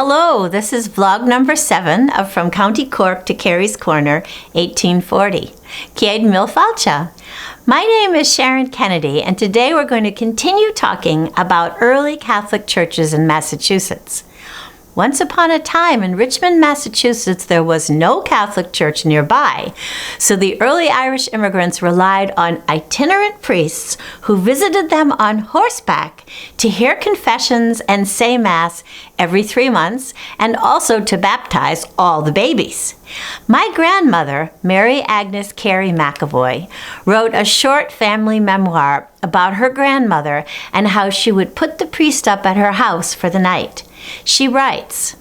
Hello, this is vlog number 7 of From County Cork to Carey's Corner, 1840. Ciad Mil Fáilte. My name is Sharon Kennedy, and today we're going to continue talking about early Catholic churches in Massachusetts. Once upon a time in Richmond, Massachusetts, there was no Catholic church nearby, so the early Irish immigrants relied on itinerant priests who visited them on horseback to hear confessions and say Mass every 3 months, and also to baptize all the babies. My grandmother, Mary Agnes Carey McAvoy, wrote a short family memoir about her grandmother and how she would put the priest up at her house for the night. She writes,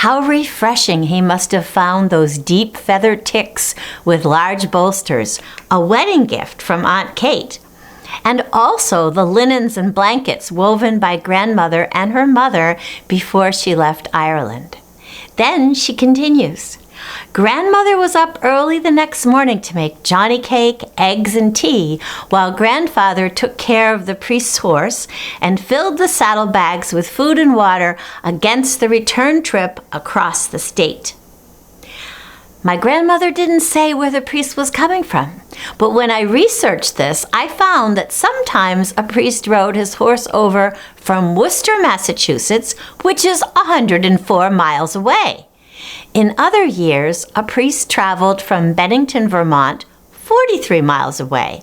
"How refreshing he must have found those deep feathered ticks with large bolsters, a wedding gift from Aunt Kate, and also the linens and blankets woven by grandmother and her mother before she left Ireland." Then she continues, "Grandmother was up early the next morning to make johnny cake, eggs, and tea, while grandfather took care of the priest's horse and filled the saddlebags with food and water against the return trip across the state." My grandmother didn't say where the priest was coming from, but when I researched this, I found that sometimes a priest rode his horse over from Worcester, Massachusetts, which is 104 miles away. In other years, a priest traveled from Bennington, Vermont, 43 miles away.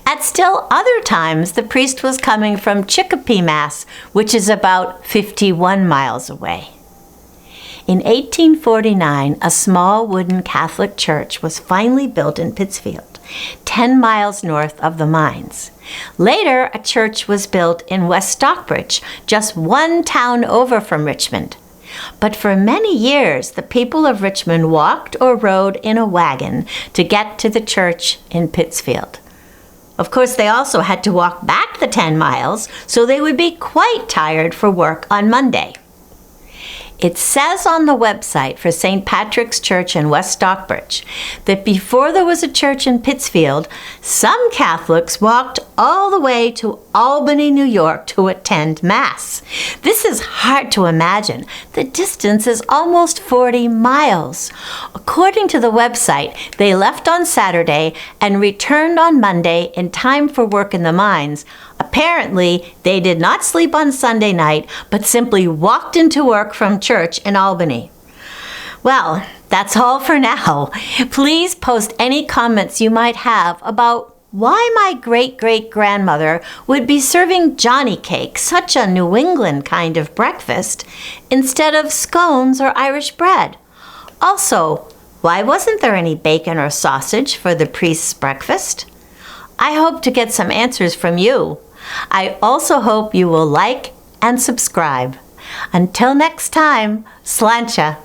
At still other times, the priest was coming from Chicopee, Mass., which is about 51 miles away. In 1849, a small wooden Catholic church was finally built in Pittsfield, 10 miles north of the mines. Later, a church was built in West Stockbridge, just one town over from Richmond. But for many years, the people of Richmond walked or rode in a wagon to get to the church in Pittsfield. Of course, they also had to walk back the 10 miles, so they would be quite tired for work on Monday. It says on the website for St. Patrick's Church in West Stockbridge that before there was a church in Pittsfield, some Catholics walked all the way to Albany, New York to attend Mass. This is hard to imagine. The distance is almost 40 miles. According to the website, they left on Saturday and returned on Monday in time for work in the mines. Apparently, they did not sleep on Sunday night, but simply walked into work from church in Albany. Well, that's all for now. Please post any comments you might have about why my great-great-grandmother would be serving johnny cake, such a New England kind of breakfast, instead of scones or Irish bread. Also, why wasn't there any bacon or sausage for the priest's breakfast? I hope to get some answers from you. I also hope you will like and subscribe. Until next time, sláinte.